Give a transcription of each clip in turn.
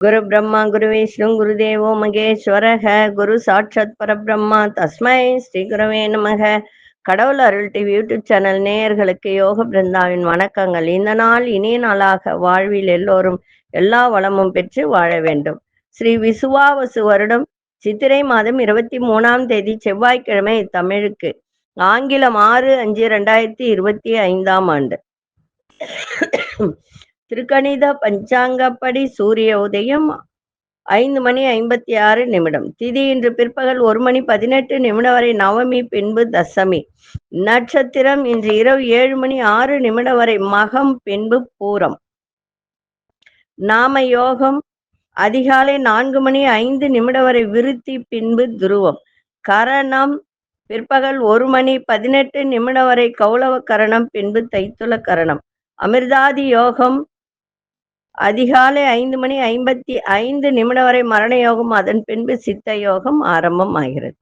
குரு பிரம்மா குரு விஷ்ணு குரு தேவோ மகேஸ்வரக குரு சாட்சாத் பரபிரம்மா தஸ்மை ஸ்ரீ குருவே நமக. கடவுள் அருள் டிவி யூடியூப் சேனல் நேயர்களுக்கு யோக பிருந்தாவின் வணக்கங்கள். இந்த நாள் இனிய நாளாக வாழ்வில் எல்லோரும் எல்லா வளமும் பெற்று வாழ வேண்டும். ஸ்ரீ விசுவாவசு வருடம் சித்திரை மாதம் 23ஆம் தேதி செவ்வாய்க்கிழமை, தமிழுக்கு ஆங்கிலம் 6/5/2025 ஆண்டு. திருக்கணித பஞ்சாங்கப்படி சூரிய உதயம் 5:56. திதி இன்று பிற்பகல் 1:18 வரை நவமி, பின்பு தசமி. நட்சத்திரம் இன்று இரவு 7:06 வரை மகம், பின்பு பூரம். நாம யோகம் அதிகாலை 4:05 வரை விருத்தி, பின்பு துருவம். கரணம் பிற்பகல் 1:18 வரை கௌளவ கரணம், பின்பு தைத்துல கரணம். அமிர்தாதி யோகம் அதிகாலை 5:55 வரை மரண யோகம், அதன் பின்பு சித்த யோகம் ஆரம்பம் ஆகிறது.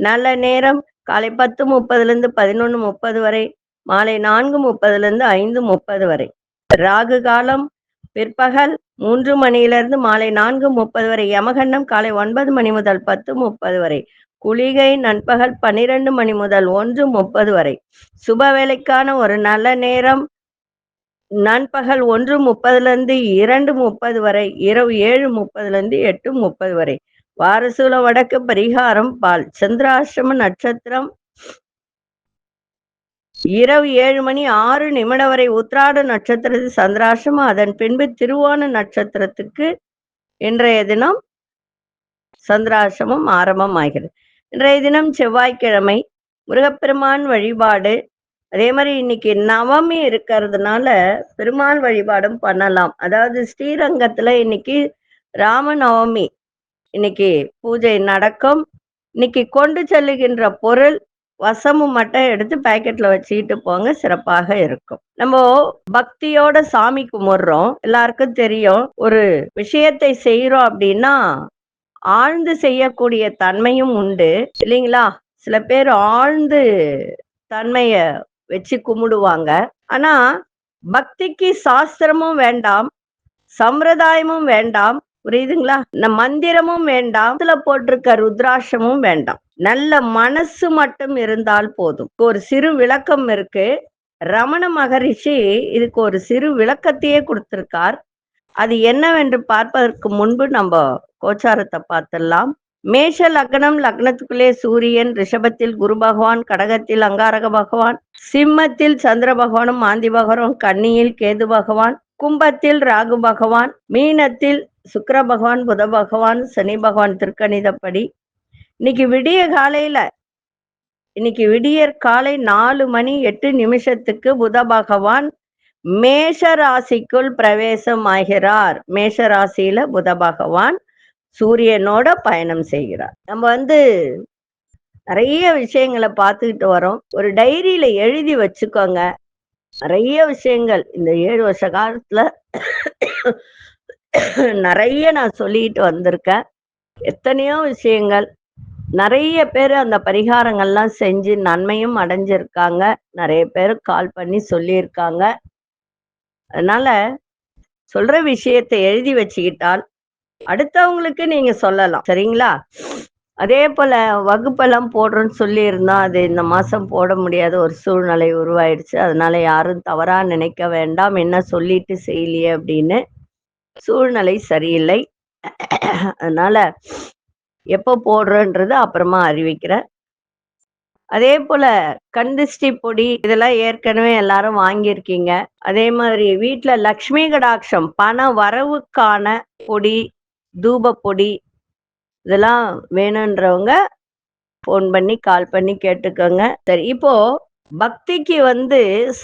நல்ல நேரம் காலை 10:30 11:30 வரை, மாலை 4:30 5:30 வரை. ராகு காலம் பிற்பகல் 3 மணியிலிருந்து மாலை 4:30 வரை. யமகண்டம் காலை 9 மணி முதல் 10:30 வரை. குளிகை நண்பகல் 12 மணி முதல் 1:30 வரை. சுப வேலைக்கான ஒரு நல்ல நேரம் நண்பகல் 1:30 2:30 வரை, இரவு 7:30 8:30 வரை. வாரசூல வடக்கு, பரிகாரம் பால். சந்திராஷ்டம நட்சத்திரம் இரவு 7:06 வரை. உத்திராட நட்சத்திரத்தில் சந்திராஷ்டமம், அதன் பின்பு திருவோண நட்சத்திரத்துக்கு இன்றைய தினம் சந்திராஷ்டமம் ஆரம்பம் ஆகிறது. இன்றைய தினம் செவ்வாய்க்கிழமை, முருகப்பெருமான் வழிபாடு. அதே மாதிரி இன்னைக்கு நவமி இருக்கிறதுனால பெருமாள் வழிபாடும் பண்ணலாம். அதாவது ஸ்ரீரங்கத்துல இன்னைக்கு ராமநவமி, இன்னைக்கு பூஜை நடக்கும். இன்னைக்கு கொண்டு செல்லுகின்ற பொருள் வசமு மட்டும் எடுத்து பாக்கெட்ல வச்சுக்கிட்டு போங்க, சிறப்பாக இருக்கும். நம்ம பக்தியோட சாமி கும்பிடுறோம், எல்லாருக்கும் தெரியும். ஒரு விஷயத்தை செய்யறோம் அப்படின்னா ஆழ்ந்து செய்யக்கூடிய தன்மையும் உண்டு இல்லைங்களா? சில பேர் ஆழ்ந்து தன்மைய வச்சு கும்பிடுவாங்க. ஆனா பக்திக்கு சாஸ்திரமும் வேண்டாம், சம்பிரதாயமும் வேண்டாம், புரியுதுங்களா? இந்த மந்திரமும் வேண்டாம், இதுல போட்டிருக்க ருத்ராட்சமும் வேண்டாம். நல்ல மனசு மட்டும் இருந்தால் போதும். ஒரு சிறு விளக்கம் இருக்கு. ரமண மகரிஷி இதுக்கு ஒரு சிறு விளக்கத்தையே கொடுத்திருக்கார். அது என்னவென்று பார்ப்பதற்கு முன்பு நம்ம கோச்சாரத்தை பார்த்துடலாம். மேஷ லக்னம், லக்னத்துக்குள்ளே சூரியன், ரிஷபத்தில் குரு பகவான், கடகத்தில் அங்காரக பகவான், சிம்மத்தில் சந்திர பகவானும் மாந்தி பகவானும், கன்னியில் கேது பகவான், கும்பத்தில் ராகு பகவான், மீனத்தில் சுக்கிர பகவான், புத பகவான், சனி பகவான். திருக்கணிதப்படி இன்னைக்கு விடியற் காலை 4:08 புத பகவான் மேஷ ராசிக்குள் பிரவேசம் ஆகிறார். மேஷ ராசியில புத பகவான் சூரியனோட பயணம் செய்கிறார். நம்ம நிறைய விஷயங்களை பார்த்துக்கிட்டு வரோம். ஒரு டைரியில எழுதி வச்சுக்கோங்க. நிறைய விஷயங்கள் இந்த 7 வருஷ காலத்துல நிறைய நான் சொல்லிட்டு வந்திருக்கேன். எத்தனையோ விஷயங்கள். நிறைய பேர் அந்த பரிகாரங்கள்லாம் செஞ்சு நன்மையும் அடைஞ்சிருக்காங்க. நிறைய பேர் கால் பண்ணி சொல்லியிருக்காங்க. அதனால சொல்ற விஷயத்தை எழுதி வச்சுக்கிட்டால் அடுத்தவங்களுக்கு நீங்க சொல்லலாம், சரிங்களா? அதே போல வகுப்பெல்லாம் போடுறோன்னு சொல்லியிருந்தோம், அது இந்த மாசம் போட முடியாத ஒரு சூழ்நிலை உருவாயிடுச்சு. அதனால யாரும் தவறா நினைக்க வேண்டாம், என்ன சொல்லிட்டு செய்யலையே அப்படின்னு. சூழ்நிலை சரியில்லை. அதனால எப்போ போடுறோன்றது அப்புறமா அறிவிக்கிறேன். அதே போல கந்திஷ்டி பொடி இதெல்லாம் ஏற்கனவே எல்லாரும் வாங்கியிருக்கீங்க. அதே மாதிரி வீட்டுல லக்ஷ்மி கடாட்சம் பண வரவுக்கான பொடி, தூப பொடி இதெல்லாம் வேணுன்றவங்க போன் பண்ணி கால் பண்ணி கேட்டுக்கோங்க. சரி, இப்போ பக்திக்கு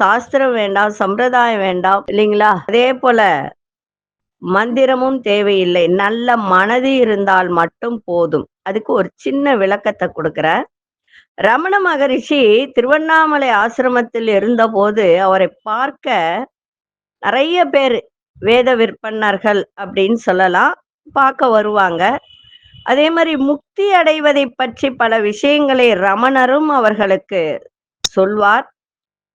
சாஸ்திரம் வேண்டாம், சம்பிரதாயம் வேண்டாம் இல்லைங்களா? அதே போல மந்திரமும் தேவையில்லை, நல்ல மனது இருந்தால் மட்டும் போதும். அதுக்கு ஒரு சின்ன விளக்கத்தை கொடுக்கிறேன். ரமண மகரிஷி திருவண்ணாமலை ஆசிரமத்தில் இருந்தபோது அவரை பார்க்க நிறைய பேர் வேத விற்பனர்கள் அப்படின்னு சொல்லலாம், பார்க்க வருவாங்க. அதே மாதிரி முக்தி அடைவதை பற்றி பல விஷயங்களை ரமணரும் அவர்களுக்கு சொல்வார்.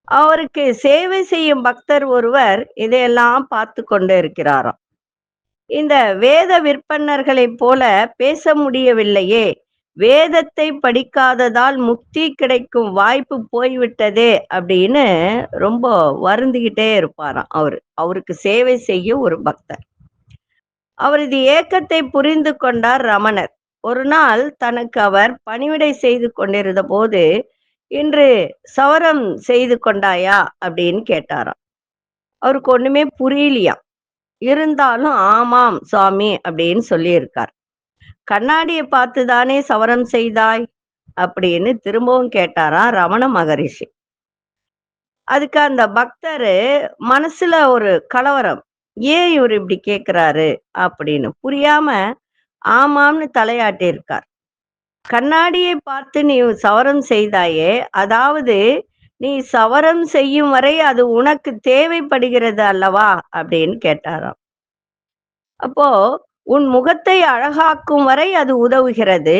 அவருக்கு சேவை செய்யும் பக்தர் ஒருவர் இதையெல்லாம் பார்த்து கொண்டு இருக்கிறாராம். இந்த வேத விற்பன்னர்களைப் போல பேச முடியவில்லையே, வேதத்தை படிக்காததால் முக்தி கிடைக்கும் வாய்ப்பு போய்விட்டதே அப்படின்னு ரொம்ப வருந்திக்கிட்டே இருப்பாராம் அவரு. அவருக்கு சேவை செய்ய ஒரு பக்தர். அவரது ஏக்கத்தை புரிந்து கொண்டார் ரமணர். ஒரு நாள் தனக்கு அவர் பணிவிடை செய்து கொண்டிருந்த போது, இன்று சவரம் செய்து கொண்டாயா அப்படின்னு கேட்டாராம். அவருக்கு ஒண்ணுமே புரியலையாம். இருந்தாலும் ஆமாம் சுவாமி அப்படின்னு சொல்லியிருக்கார். கண்ணாடியை பார்த்துதானே சவரம் செய்தாய் அப்படின்னு திரும்பவும் கேட்டாராம் ரமண மகரிஷி. அதுக்கு அந்த பக்தரு மனசுல ஒரு கலவரம். ஏன் இவர் இப்படி கேக்குறாரு அப்படின்னு புரியாம ஆமாம்னு தலையாட்டி இருக்கார். கண்ணாடியை பார்த்து நீ சவரம் செய்தாயே, அதாவது நீ சவரம் செய்யும் வரை அது உனக்கு தேவைப்படுகிறது அல்லவா அப்படின்னு கேட்டாராம். அப்போ உன் முகத்தை அழகாக்கும் வரை அது உதவுகிறது.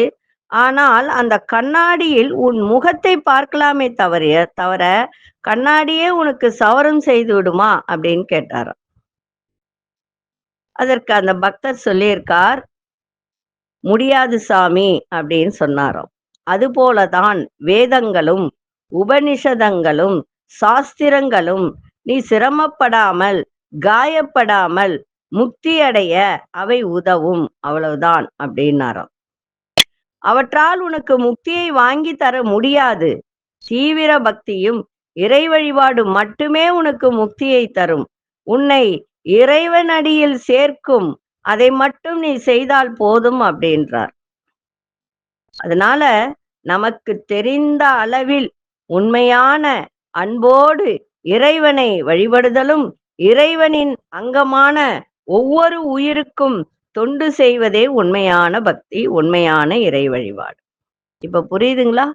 ஆனால் அந்த கண்ணாடியில் உன் முகத்தை பார்க்கலாமே தவிர கண்ணாடியே உனக்கு சவரம் செய்து விடுமா அப்படின்னு கேட்டாராம். அதற்கு அந்த பக்தர் சொல்லியிருக்கார், முடியாது சாமி அப்படின்னு சொன்னாராம். அதுபோலதான் வேதங்களும் உபனிஷதங்களும் சாஸ்திரங்களும் நீ சிரமப்படாமல் காயப்படாமல் முக்தி அடைய அவை உதவும், அவ்வளவுதான் அப்படின்னாராம். அவற்றால் உனக்கு முக்தியை வாங்கி தர முடியாது. தீவிர பக்தியும் இறை வழிபாடு மட்டுமே உனக்கு முக்தியை தரும். உன்னை இறைவனடியில் சேர்க்கும். அதை மட்டும் நீ செய்தால் போதும் அப்படின்றார். அதனால நமக்கு தெரிந்த அளவில் உண்மையான அன்போடு இறைவனை வழிபடுதலும், இறைவனின் அங்கமான ஒவ்வொரு உயிருக்கும் தொண்டு செய்வதே உண்மையான பக்தி, உண்மையான இறை வழிபாடு. இப்ப புரியுதுங்களா?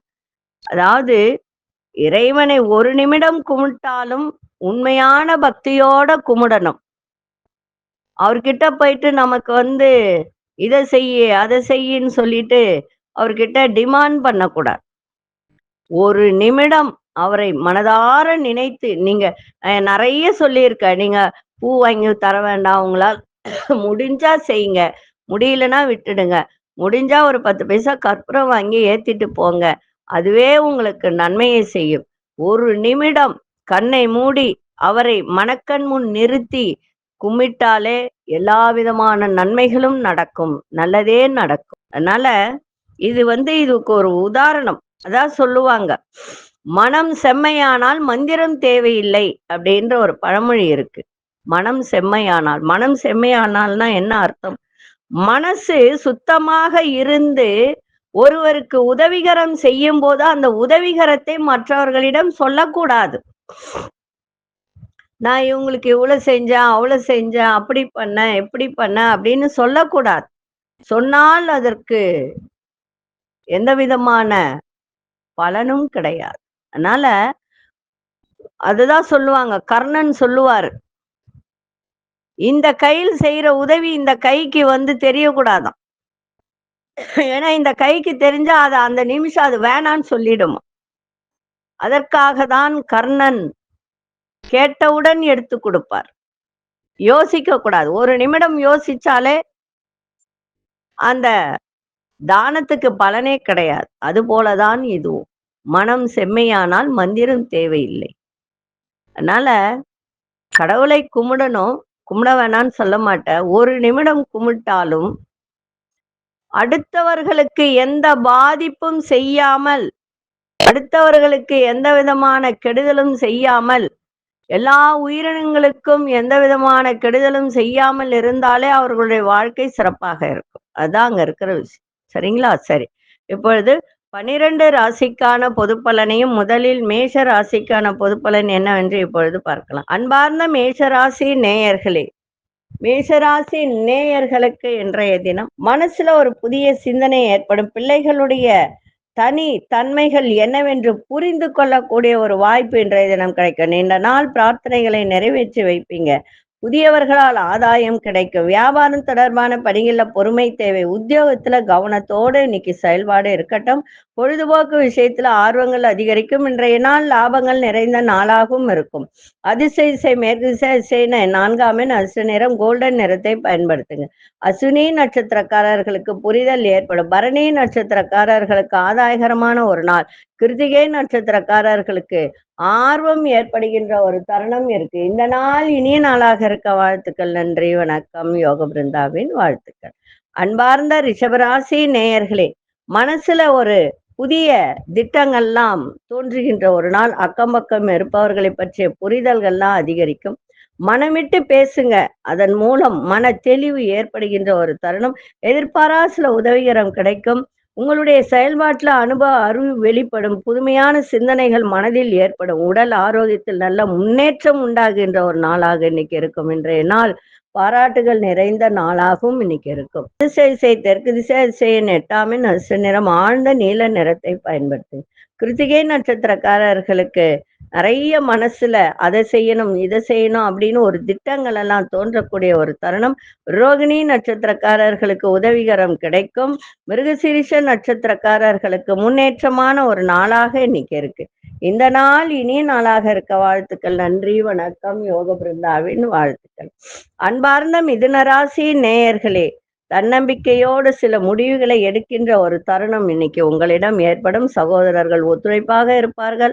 அதாவது இறைவனை ஒரு நிமிடம் கும்பிட்டாலும் உண்மையான பக்தியோட கும்பிடணும். அவர்கிட்ட போயிட்டு நமக்கு இதை செய்ய அதை செய்யின்னு சொல்லிட்டு அவர்கிட்ட டிமாண்ட் பண்ணக்கூடாது. ஒரு நிமிடம் அவரை மனதார நினைத்து, நீங்க நிறைய சொல்லியிருக்க, நீங்க பூ வாங்கி தர வேண்டாம், உங்களால் முடிஞ்சா செய்யுங்க, முடியலன்னா விட்டுடுங்க, முடிஞ்சா ஒரு 10 பைசா கற்பூரம் வாங்கி ஏத்திட்டு போங்க, அதுவே உங்களுக்கு நன்மையை செய்யும். ஒரு நிமிடம் கண்ணை மூடி அவரை மனக்கண் முன் நிறுத்தி கும்பிட்டாலே எல்லா விதமான நன்மைகளும் நடக்கும், நல்லதே நடக்கும். அதனால இதுக்கு ஒரு உதாரணம். அதான் சொல்லுவாங்க, மனம் செம்மையானால் மந்திரம் தேவையில்லை அப்படின்ற ஒரு பழமொழி இருக்கு. மனம் செம்மையானால்னா என்ன அர்த்தம்? மனசு சுத்தமாக இருந்து ஒருவருக்கு உதவிகரம் செய்யும் போது அந்த உதவிகரத்தை மற்றவர்களிடம் சொல்லக்கூடாது. நான் இவங்களுக்கு இவ்வளவு செஞ்சேன், அவ்வளவு செஞ்சேன், அப்படி பண்ணேன், எப்படி பண்ணேன் அப்படின்னு சொல்லக்கூடாது. சொன்னால் அதற்கு எந்த விதமான பலனும் கிடையாது. அதனால அதுதான் சொல்லுவாங்க, கர்ணன் சொல்லுவாரு, இந்த கையில் செய்யற உதவி இந்த கைக்கு தெரியக்கூடாதாம். ஏன்னா இந்த கைக்கு தெரிஞ்சா அது அந்த நிமிஷம் அது வேணான்னு சொல்லிடுமா. அதற்காக தான் கர்ணன் கேட்டவுடன் எடுத்து கொடுப்பார். யோசிக்க கூடாது. ஒரு நிமிடம் யோசிச்சாலே அந்த தானத்துக்கு பலனே கிடையாது. அது போலதான் இதுவும். மனம் செம்மையானால் மந்திரம் தேவையில்லை. அதனால கடவுளை கும்பிடணும், கும்பிட வேணான்னு சொல்ல மாட்டேன். ஒரு நிமிடம் கும்பிட்டாலும் அடுத்தவர்களுக்கு எந்த பாதிப்பும் செய்யாமல், அடுத்தவர்களுக்கு எந்த விதமான கெடுதலும் செய்யாமல், எல்லா உயிரினங்களுக்கும் எந்த விதமான கெடுதலும் செய்யாமல் இருந்தாலே அவர்களுடைய வாழ்க்கை சிறப்பாக இருக்கும். அதுதான் அங்க இருக்கிற விஷயம். சரிங்களா? சரி. இப்பொழுது 12 ராசிக்கான பொது பலனையும் முதலில் மேஷ ராசிக்கான பொது பலன் என்னவென்று இப்பொழுது பார்க்கலாம். அன்பார்ந்த மேஷராசி நேயர்களே, மேஷராசி நேயர்களுக்கு இன்றைய தினம் மனசுல ஒரு புதிய சிந்தனை ஏற்படும். பிள்ளைகளுடைய தனி தன்மைகள் என்னவென்று புரிந்து கொள்ளக்கூடிய ஒரு வாய்ப்பு இன்றைய தினம் கிடைக்கும். நீண்ட நாள் பிரார்த்தனைகளை நிறைவேற்றி வைப்பீங்க. புதியவர்களால் ஆதாயம் கிடைக்கும். வியாபாரம் தொடர்பான பணிகள்ல பொறுமை தேவை. உத்தியோகத்துல கவனத்தோடு இன்னைக்கு செயல்பாடு இருக்கட்டும். பொழுதுபோக்கு விஷயத்துல ஆர்வங்கள் அதிகரிக்கும். இன்றைய நாள் லாபங்கள் நிறைந்த நாளாகவும் இருக்கும். அதிர்ஷ்ட இசை மேற்கு திசை அதிர்ஷ்ட 4ஆம் எண் அதிர்ஷ்ட நிறம் கோல்டன் நிறத்தை பயன்படுத்துங்க. அஸ்வினி நட்சத்திரக்காரர்களுக்கு புரிதல் ஏற்படும். பரணி நட்சத்திரக்காரர்களுக்கு ஆதாயகரமான ஒரு நாள். கிருத்திகை நட்சத்திரக்காரர்களுக்கு ஆர்வம் ஏற்படுகின்ற ஒரு தருணம் இருக்கு. இந்த நாள் இனிய நாளாக இருக்க வாழ்த்துக்கள். நன்றி, வணக்கம். யோக பிருந்தாவின் வாழ்த்துக்கள். அன்பார்ந்த ரிஷபராசி நேயர்களே, மனசுல ஒரு புதிய திட்டங்கள்லாம் தோன்றுகின்ற ஒரு நாள். அக்கம் பக்கம் இருப்பவர்களை பற்றிய புரிதல்கள்லாம் அதிகரிக்கும். மனமிட்டு பேசுங்க, அதன் மூலம் மன தெளிவு ஏற்படுகின்ற ஒரு தருணம். எதிர்பாரா சில உதவிகரம் கிடைக்கும். உங்களுடைய செயல்பாட்டுல அனுபவ அறிவு வெளிப்படும். புதுமையான சிந்தனைகள் மனதில் ஏற்படும். உடல் ஆரோக்கியத்தில் நல்ல முன்னேற்றம் உண்டாகின்ற ஒரு நாளாக இன்னைக்கு இருக்கும். இன்றைய நாள் பாராட்டுகள் நிறைந்த நாளாகவும் இன்னைக்கு இருக்கும். திசை தெற்கு திசை அதிசயின் 8ஆம் எண் அதிர்ஷ்ட நிறம் ஆழ்ந்த நீல நிறத்தை பயன்படுத்து. கிருத்திகை நட்சத்திரக்காரர்களுக்கு நிறைய மனசுல அதை செய்யணும் இதை செய்யணும் அப்படின்னு ஒரு திட்டங்கள் எல்லாம் தோன்றக்கூடிய ஒரு தருணம். ரோகிணி நட்சத்திரக்காரர்களுக்கு உதவிகரம் கிடைக்கும். மிருகசீரிஷ நட்சத்திரக்காரர்களுக்கு முன்னேற்றமான ஒரு நாளாக இன்னைக்கு இருக்கு. இந்த நாள் இனிய நாளாக இருக்க வாழ்த்துக்கள். நன்றி, வணக்கம். யோக பிருந்தாவின் வாழ்த்துக்கள். அன்பார்ந்த மிதுனராசி நேயர்களே, தன்னம்பிக்கையோடு சில முடிவுகளை எடுக்கின்ற ஒரு தருணம் இன்னைக்கு உங்களிடம் ஏற்படும். சகோதரர்கள் ஒத்துழைப்பாக இருப்பார்கள்.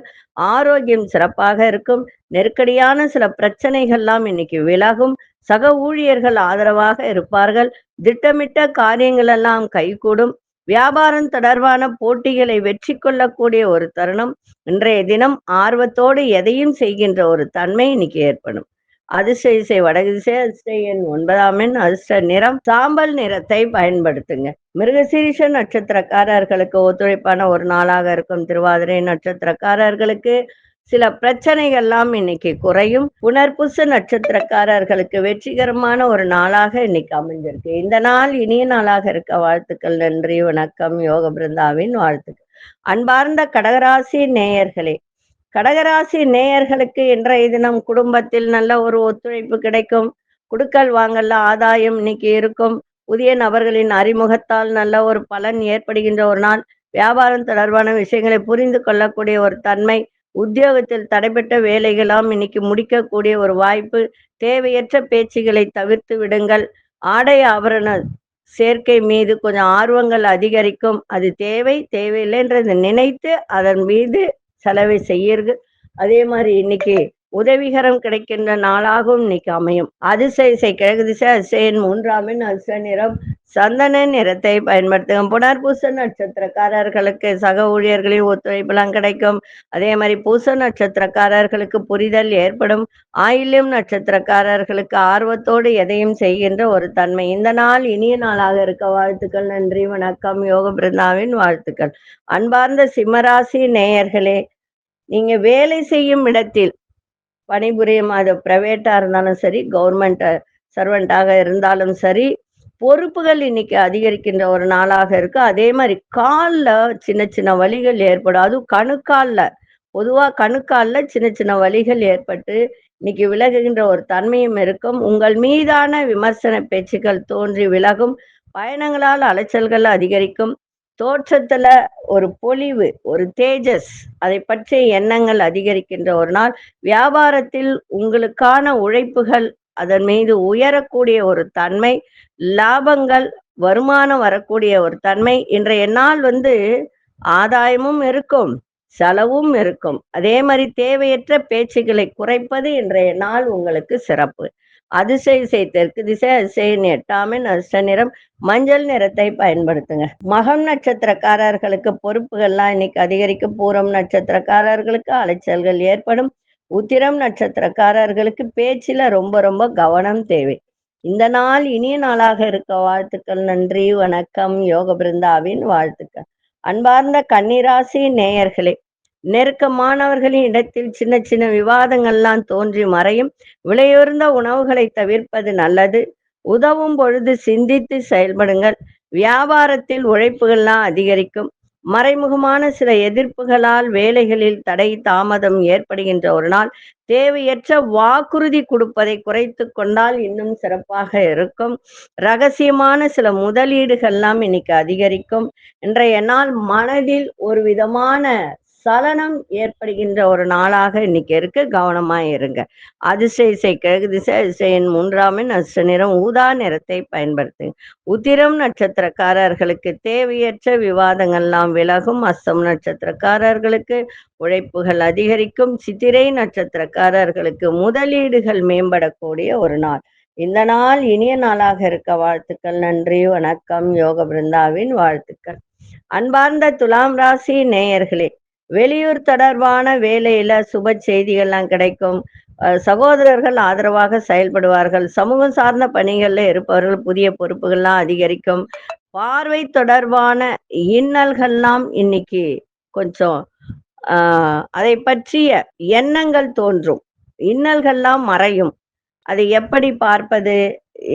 ஆரோக்கியம் சிறப்பாக இருக்கும். நெருக்கடியான சில பிரச்சனைகள்லாம் இன்னைக்கு விலகும். சக ஊழியர்கள் ஆதரவாக இருப்பார்கள். திட்டமிட்ட காரியங்கள் எல்லாம் கைகூடும். வியாபாரம் தொடர்பான போட்டிகளை வெற்றி கொள்ளக்கூடிய ஒரு தருணம். இன்றைய தினம் ஆர்வத்தோடு எதையும் செய்கின்ற ஒரு தன்மை இன்னைக்கு ஏற்படும். அதிர்ஷ்ட இசை வடக்கு திசை அதிர்ஷ்ட எண் 9ஆம் எண் அதிர்ஷ்ட நிறம் சாம்பல் நிறத்தை பயன்படுத்துங்க. மிருகசீரிஷ நட்சத்திரக்காரர்களுக்கு ஒத்துழைப்பான ஒரு நாளாக இருக்கும். திருவாதிரை நட்சத்திரக்காரர்களுக்கு சில பிரச்சனைகள்லாம் இன்னைக்கு குறையும். புனர்பூச நட்சத்திரக்காரர்களுக்கு வெற்றிகரமான ஒரு நாளாக இன்னைக்கு அமைஞ்சிருக்கு. இந்த நாள் இனிய நாளாக இருக்க வாழ்த்துக்கள். நன்றி, வணக்கம். யோக பிருந்தாவின் வாழ்த்துக்கள். அன்பார்ந்த கடகராசி நேயர்களே, கடகராசி நேயர்களுக்கு இன்றைய தினம் குடும்பத்தில் நல்ல ஒரு ஒத்துழைப்பு கிடைக்கும். குடுக்கல் வாங்கல்ல ஆதாயம் இன்னைக்கு இருக்கும். புதிய நபர்களின் அறிமுகத்தால் நல்ல ஒரு பலன் ஏற்படுகின்ற ஒரு நாள். வியாபாரம் தொடர்பான விஷயங்களை புரிந்து கொள்ளக்கூடிய ஒரு தன்மை. உத்தியோகத்தில் தடைப்பட்ட வேலைகளாம் இன்னைக்கு முடிக்கக்கூடிய ஒரு வாய்ப்பு. தேவையற்ற பேச்சுகளை தவிர்த்து விடுங்கள். ஆடை ஆபரண சேர்க்கை மீது கொஞ்சம் ஆர்வங்கள் அதிகரிக்கும். அது தேவையில்லை என்றதை நினைத்து அதன் மீது செலவை செய்யுங்க. அதே மாதிரி இன்னைக்கு உதவிகரம் கிடைக்கின்ற நாளாகவும் இன்னைக்கு அமையும். அதிர்ஷ்ட இசை கிழக்கு திசை அதிர்ஷ்ட எண் 3ஆம் எண் அதிர்ஷ்ட நிறம் சந்தன நிறத்தை பயன்படுத்துங்க. புனர்பூச நட்சத்திரக்காரர்களுக்கு சக ஊழியர்களின் ஒத்துழைப்பெல்லாம் கிடைக்கும். அதே மாதிரி பூச நட்சத்திரக்காரர்களுக்கு புரிதல் ஏற்படும். ஆயில்யம் நட்சத்திரக்காரர்களுக்கு ஆர்வத்தோடு எதையும் செய்கின்ற ஒரு தன்மை. இந்த நாள் இனிய நாளாக இருக்க வாழ்த்துக்கள். நன்றி, வணக்கம். யோக பிருந்தாவின் வாழ்த்துக்கள். அன்பார்ந்த சிம்மராசி நேயர்களே, நீங்க வேலை செய்யும் இடத்தில் பணிபுரியும், அது பிரைவேட்டா இருந்தாலும் சரி, கவர்மெண்ட் சர்வெண்டாக இருந்தாலும் சரி, பொறுப்புகள் இன்னைக்கு அதிகரிக்கின்ற ஒரு நாளாக இருக்கு. அதே மாதிரி கால்ல சின்ன சின்ன வலிகள் ஏற்படும். அதுவும் கணுக்கால்ல, பொதுவா கணுக்கால்ல சின்ன சின்ன வலிகள் ஏற்பட்டு இன்னைக்கு விலகுகின்ற ஒரு தன்மையும் இருக்கும். உங்கள் மீதான விமர்சன பேச்சுக்கள் தோன்றி விலகும். பயணங்களால் அலைச்சல்கள் அதிகரிக்கும். தோற்றத்துல ஒரு பொலிவு, ஒரு தேஜஸ், அதை பற்றிய எண்ணங்கள் அதிகரிக்கின்ற ஒரு நாள். வியாபாரத்தில் உங்களுக்கான உழைப்புகள் அதன் மீது உயரக்கூடிய ஒரு தன்மை. லாபங்கள், வருமானம் வரக்கூடிய ஒரு தன்மை. இன்றைய நாள் ஆதாயமும் இருக்கும், செலவும் இருக்கும். அதே மாதிரி தேவையற்ற பேச்சுகளை குறைப்பது இன்றைய நாள் உங்களுக்கு சிறப்பு. அதிர்ஷ்ட இசை தெற்கு திசை அதிர்ஷ்ட 8ஆம் எண் அதிர்ஷ்ட நிறம் மஞ்சள் நிறத்தை பயன்படுத்துங்க. மகம் நட்சத்திரக்காரர்களுக்கு பொறுப்புகள்லாம் இன்னைக்கு அதிகரிக்கும். பூரம் நட்சத்திரக்காரர்களுக்கு அலைச்சல்கள் ஏற்படும். உத்திரம் நட்சத்திரக்காரர்களுக்கு பேச்சில ரொம்ப ரொம்ப கவனம் தேவை. இந்த நாள் இனிய நாளாக இருக்க வாழ்த்துக்கள். நன்றி, வணக்கம். யோக பிருந்தாவின் வாழ்த்துக்கள். அன்பார்ந்த கன்னிராசி நேயர்களே, நெருக்கமானவர்களின் இடத்தில் சின்ன சின்ன விவாதங்கள்லாம் தோன்றி மறையும். விலையுயர்ந்த உணவுகளை தவிர்ப்பது நல்லது. உதவும் பொழுது சிந்தித்து செயல்படுங்கள். வியாபாரத்தில் உழைப்புகள்லாம் அதிகரிக்கும். மறைமுகமான சில எதிர்ப்புகளால் வேலைகளில் தடை தாமதம் ஏற்படுகின்ற ஒரு நாள். தேவையற்ற வாக்குறுதி கொடுப்பதை குறைத்துக் கொண்டால் இன்னும் சிறப்பாக இருக்கும். ரகசியமான சில முதலீடுகள்லாம் இன்னைக்கு அதிகரிக்கும். இன்றைய நாள் மனதில் ஒரு விதமான சலனம் ஏற்படுகின்ற ஒரு நாளாக இன்னைக்கு இருக்கு. கவனமா இருங்க. அதிர்ஷ்ட இசை கிழக்கு திசை, அதிர்ஷ்ட எண் 3ஆம் எண், அதிர்ஷ்ட நிறம் ஊதா நிறத்தை பயன்படுத்துங்க. உத்திரம் நட்சத்திரக்காரர்களுக்கு தேவையற்ற விவாதங்கள்லாம் விலகும். அஸ்தம் நட்சத்திரக்காரர்களுக்கு உழைப்புகள் அதிகரிக்கும். சித்திரை நட்சத்திரக்காரர்களுக்கு முதலீடுகள் மேம்படக்கூடிய ஒரு நாள். இந்த நாள் இனிய நாளாக இருக்க வாழ்த்துக்கள். நன்றி, வணக்கம். யோக பிருந்தாவின் வாழ்த்துக்கள். அன்பார்ந்த துலாம் ராசி நேயர்களே, வெளியூர் தொடர்பான வேலையில சுப செய்திகள்லாம் கிடைக்கும். சகோதரர்கள் ஆதரவாக செயல்படுவார்கள். சமூகம் சார்ந்த பணிகள்ல இருப்பவர்கள் புதிய பொறுப்புகள்லாம் அதிகரிக்கும். பார்வை தொடர்பான இன்னல்கள்லாம் இன்னைக்கு கொஞ்சம் அதை பற்றிய எண்ணங்கள் தோன்றும். இன்னல்கள்லாம் மறையும். அதை எப்படி பார்ப்பது,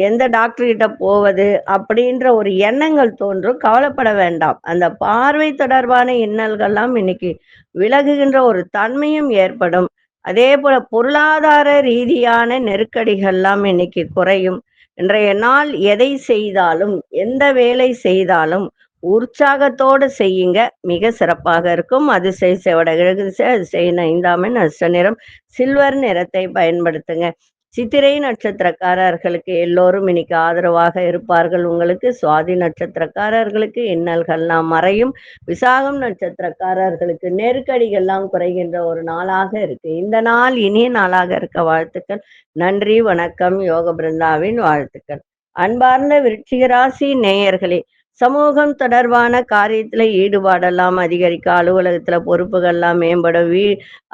எந்த டாக்டர் கிட்ட போவது அப்படின்ற ஒரு எண்ணங்கள் தோன்றும். கவலைப்பட வேண்டாம். அந்த பார்வை தொடர்பான இன்னல்கள்லாம் இன்னைக்கு விலகுகின்ற ஒரு தன்மையும் ஏற்படும். அதே போல பொருளாதார ரீதியான நெருக்கடிகள்லாம் இன்னைக்கு குறையும். இன்றைய நாள் எதை செய்தாலும், எந்த வேலை செய்தாலும் உற்சாகத்தோடு செய்யுங்க. மிக சிறப்பாக இருக்கும். அதிசய செவட கிழக்கு திசை, அதிசய 5ஆம் எண், அதிர்ஷ்ட நிறம் சில்வர் நிறத்தை பயன்படுத்துங்க. சித்திரை நட்சத்திரக்காரர்களுக்கு எல்லோரும் இன்னைக்கு ஆதரவாக இருப்பார்கள். உங்களுக்கு சுவாதி நட்சத்திரக்காரர்களுக்கு இன்னல்கள்லாம் மறையும். விசாகம் நட்சத்திரக்காரர்களுக்கு நெருக்கடிகள்லாம் குறைகின்ற ஒரு நாளாக இருக்கு. இந்த நாள் இனிய நாளாக இருக்க வாழ்த்துக்கள். நன்றி, வணக்கம். யோக பிருந்தாவின் வாழ்த்துக்கள். அன்பார்ந்த விருச்சிக ராசி நேயர்களே, சமூகம் தொடர்பான காரியத்துல ஈடுபாடெல்லாம் அதிகரிக்க, அலுவலகத்துல பொறுப்புகள்லாம் மேம்படும்.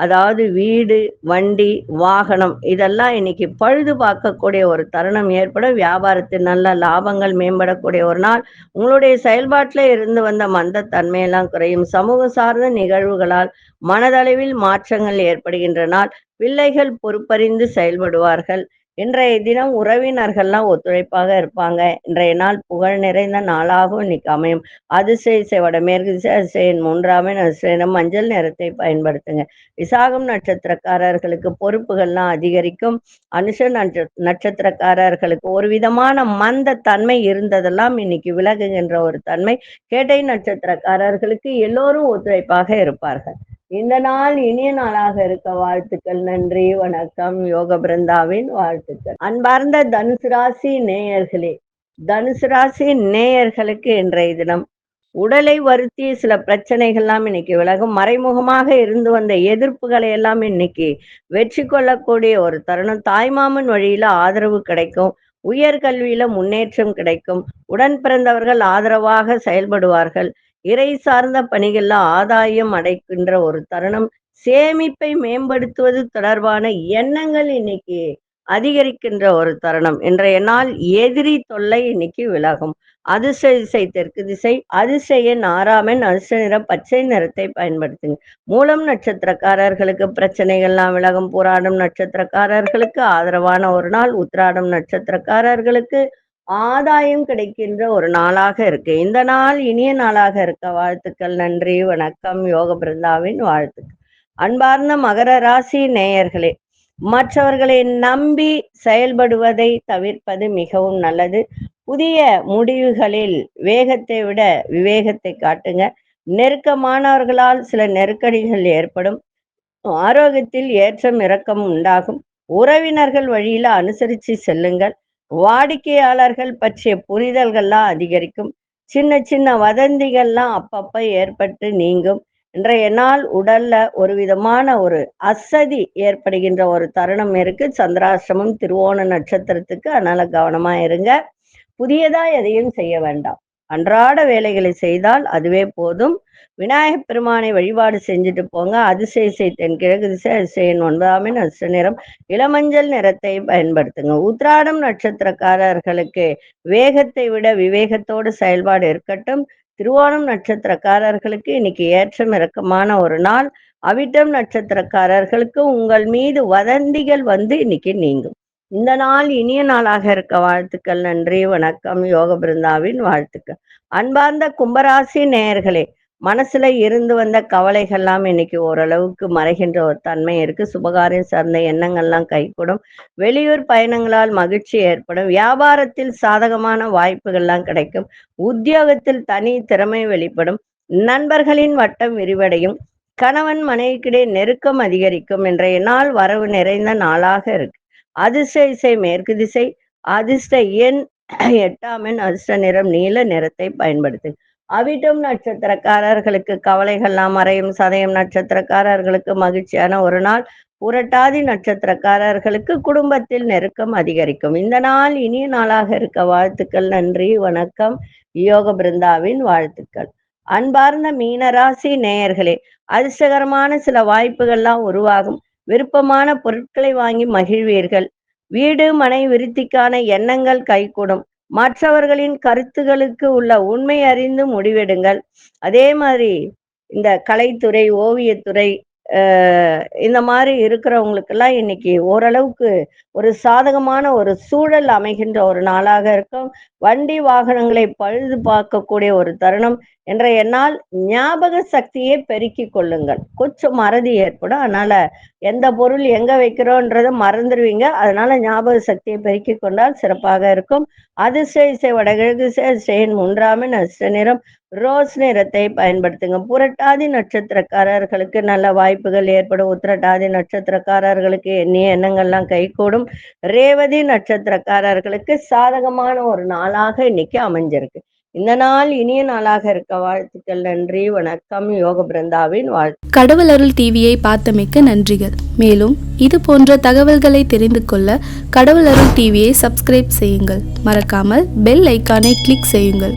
அதாவது வீடு, வண்டி, வாகனம் இதெல்லாம் இன்னைக்கு பழுது பார்க்கக்கூடிய ஒரு தருணம் ஏற்படும். வியாபாரத்தில் நல்ல லாபங்கள் மேம்படக்கூடிய ஒரு நாள். உங்களுடைய செயல்பாட்டில் இருந்து வந்த மந்தத்தன்மையெல்லாம் குறையும். சமூக சார்ந்த நிகழ்வுகளால் மனதளவில் மாற்றங்கள் ஏற்படுகின்ற நாள். பிள்ளைகள் பொறுப்பறிந்து செயல்படுவார்கள். இன்றைய தினம் உறவினர்கள்லாம் ஒத்துழைப்பாக இருப்பாங்க. இன்றைய நாள் புகழ் நிறைந்த நாளாகவும் இன்னைக்கு அமையும். அதிசய வடமேற்கு திசை, அதிசய 3ஆம் எண், அதிர்ஷ்ட நிறம் மஞ்சள் நிறத்தை பயன்படுத்துங்க. விசாகம் நட்சத்திரக்காரர்களுக்கு பொறுப்புகள்லாம் அதிகரிக்கும். அனுஷ நட்சத்திரக்காரர்களுக்கு ஒரு விதமான மந்த தன்மை இருந்ததெல்லாம் இன்னைக்கு விலகுகின்ற ஒரு தன்மை. கேட்டை நட்சத்திரக்காரர்களுக்கு எல்லோரும் ஒத்துழைப்பாக இருப்பார்கள். இந்த நாள் இனிய நாளாக இருக்க வாழ்த்துக்கள். நன்றி, வணக்கம். யோக பிருந்தாவின் வாழ்த்துக்கள். அன்பார்ந்த தனுசு ராசி நேயர்களே, தனுசு ராசி நேயர்களுக்கு இன்றைய தினம் உடலை வருத்திய சில பிரச்சனைகள்லாம் இன்னைக்கு விலகும். மறைமுகமாக இருந்து வந்த எதிர்ப்புகளை எல்லாம் இன்னைக்கு வெற்றி கொள்ளக்கூடிய ஒரு தருணம். தாய்மாமன் வழியில ஆதரவு கிடைக்கும். உயர்கல்வியில முன்னேற்றம் கிடைக்கும். உடன் பிறந்தவர்கள் ஆதரவாக செயல்படுவார்கள். இறை சார்ந்த பணிகள்ல ஆதாயம் அடைக்கின்ற ஒரு தருணம். சேமிப்பை மேம்படுத்துவது தொடர்பான எண்ணங்கள் இன்னைக்கு அதிகரிக்கின்ற ஒரு தருணம். இன்றைய நாள் எதிரி தொல்லை இன்னைக்கு விலகும். அதிர்ஷ்ட திசை தெற்கு திசை, அதிர்ஷ்ட எண் 6ஆம் எண், அதிர்ஷ்ட நிறம் பச்சை நிறத்தை பயன்படுத்துங்க. மூலம் நட்சத்திரக்காரர்களுக்கு பிரச்சனைகள்லாம் விலகும். போராடும் நட்சத்திரக்காரர்களுக்கு ஆதரவான ஒரு நாள். உத்திராடம் நட்சத்திரக்காரர்களுக்கு ஆதாயம் கிடைக்கின்ற ஒரு நாளாக இருக்கு. இந்த நாள் இனிய நாளாக இருக்க வாழ்த்துக்கள். நன்றி, வணக்கம். யோக பிருந்தாவின் வாழ்த்துக்கள். அன்பார்ந்த மகர ராசி நேயர்களே, மற்றவர்களை நம்பி செயல்படுவதை தவிர்ப்பது மிகவும் நல்லது. புதிய முடிவுகளில் வேகத்தை விட விவேகத்தை காட்டுங்க. நெருக்கமானவர்களால் சில நெருக்கடிகள் ஏற்படும். ஆரோக்கியத்தில் ஏற்றம் இறக்கம் உண்டாகும். உறவினர்கள் வழியில அனுசரித்து செல்லுங்கள். வாடிக்கையாளர்கள் பற்றிய புரிதல்கள்லாம் அதிகரிக்கும். சின்ன சின்ன வதந்திகள்லாம் அப்பப்ப ஏற்பட்டு நீங்கும். இன்றைய நாள் உடல்ல ஒரு விதமான ஒரு அசதி ஏற்படுகின்ற ஒரு தருணம் இருக்கு. சந்திராஷ்டமம் திருவோண நட்சத்திரத்துக்கு, அதனால கவனமா இருங்க. புதியதா எதையும் செய்ய வேண்டாம். அன்றாட வேலைகளை செய்தால் அதுவே போதும். விநாயகப் பெருமானை வழிபாடு செஞ்சுட்டு போங்க. அதிசய தென்கிழக்கு திசை, அதிசய 9ஆம் எண், அதிர்ஷ்ட நிறம் இளமஞ்சள் நிறத்தை பயன்படுத்துங்க. உத்திராடம் நட்சத்திரக்காரர்களுக்கு வேகத்தை விட விவேகத்தோடு செயல்பாடு இருக்கட்டும். திருவோணம் நட்சத்திரக்காரர்களுக்கு இன்னைக்கு ஏற்றம் இறக்கமான ஒரு நாள். அவிட்டம் நட்சத்திரக்காரர்களுக்கு உங்கள் மீது வதந்திகள் வந்து இன்னைக்கு நீங்கும். இந்த நாள் இனிய நாளாக இருக்க வாழ்த்துக்கள். நன்றி, வணக்கம். யோக பிருந்தாவின் வாழ்த்துக்கள். அன்பார்ந்த கும்பராசி நேயர்களே, மனசுல இருந்து வந்த கவலைகள்லாம் இன்னைக்கு ஓரளவுக்கு மறைகின்ற ஒரு தன்மை இருக்கு. சுபகாரியம் சார்ந்த எண்ணங்கள்லாம் கைகூடும். வெளியூர் பயணங்களால் மகிழ்ச்சி ஏற்படும். வியாபாரத்தில் சாதகமான வாய்ப்புகள்லாம் கிடைக்கும். உத்தியோகத்தில் தனி திறமை வெளிப்படும். நண்பர்களின் வட்டம் விரிவடையும். கணவன் மனைவிக்கிடையே நெருக்கம் அதிகரிக்கும். இன்றைய நாள் வரவு நிறைந்த நாளாக இருக்கு. அதிர்ஷ்ட இசை மேற்கு திசை. அதிர்ஷ்ட எண் 8ஆம் எண். அதிர்ஷ்ட நிறம் நீல நிறத்தை பயன்படுத்து. அவிட்டம் நட்சத்திரக்காரர்களுக்கு கவலைகள்லாம் மறையும். சதயம் நட்சத்திரக்காரர்களுக்கு மகிழ்ச்சியான ஒரு நாள். புரட்டாதி நட்சத்திரக்காரர்களுக்கு குடும்பத்தில் நெருக்கம் அதிகரிக்கும். இந்த நாள் இனிய நாளாக இருக்க வாழ்த்துக்கள். நன்றி, வணக்கம். யோக பிருந்தாவின் வாழ்த்துக்கள். அன்பார்ந்த மீனராசி நேயர்களே, அதிர்ஷ்டகரமான சில வாய்ப்புகள்லாம் உருவாகும். விருப்பமான பொருட்களை வாங்கி மகிழ்வீர்கள். வீடு மனை விருத்திக்கான எண்ணங்கள் கைகூடும். மற்றவர்களின் கருத்துகளுக்கு உள்ள உண்மை அறிந்து முடிவெடுங்கள். அதே மாதிரி இந்த கலைத்துறை, ஓவியத்துறை, இந்த மாதிரி இருக்கிறவங்களுக்கெல்லாம் இன்னைக்கு ஓரளவுக்கு ஒரு சாதகமான ஒரு சூழல் அமைகின்ற ஒரு நாளாக இருக்கும். வண்டி வாகனங்களை பழுது பார்க்கக்கூடிய ஒரு தருணம். இன்றைய நாள் ஞாபக சக்தியை பெருக்கிக் கொள்ளுங்கள். கொஞ்சம் மறதி ஏற்படும். அதனால எந்த பொருள் எங்க வைக்கிறோன்றதை மறந்துடுவீங்க. அதனால ஞாபக சக்தியை பெருக்கிக் கொண்டால் சிறப்பாக இருக்கும். அதிர்ஷ்ட இசை வடகிழக்கு திசை. அதிர்ஷ்ட எண் 3ஆம் எண். அதிர்ஷ்ட நிறம் ரோஸ் நிறத்தை பயன்படுத்துங்க. புரட்டாதி நட்சத்திரக்காரர்களுக்கு நல்ல வாய்ப்புகள் ஏற்படும். உத்திரட்டாதி நட்சத்திரக்காரர்களுக்கு எண்ணிய எண்ணங்கள்லாம் கைகூடும். ரேவதி நட்சத்திரக்காரர்களுக்கு சாதகமான ஒரு நாளாக இன்னைக்கு அமைஞ்சிருக்கு. இந்த நாள் இனிய நாளாக இருக்க வாழ்த்துக்கள். நன்றி, வணக்கம். யோக பிருந்தாவின் வாழ்த்து. கடவுள் அருள் டிவியை பார்த்தமைக்கு நன்றிகள். மேலும் இது போன்ற தகவல்களை தெரிந்து கொள்ள கடவுள் அருள் டிவியை சப்ஸ்கிரைப் செய்யுங்கள். மறக்காமல் பெல் ஐக்கானை கிளிக் செய்யுங்கள்.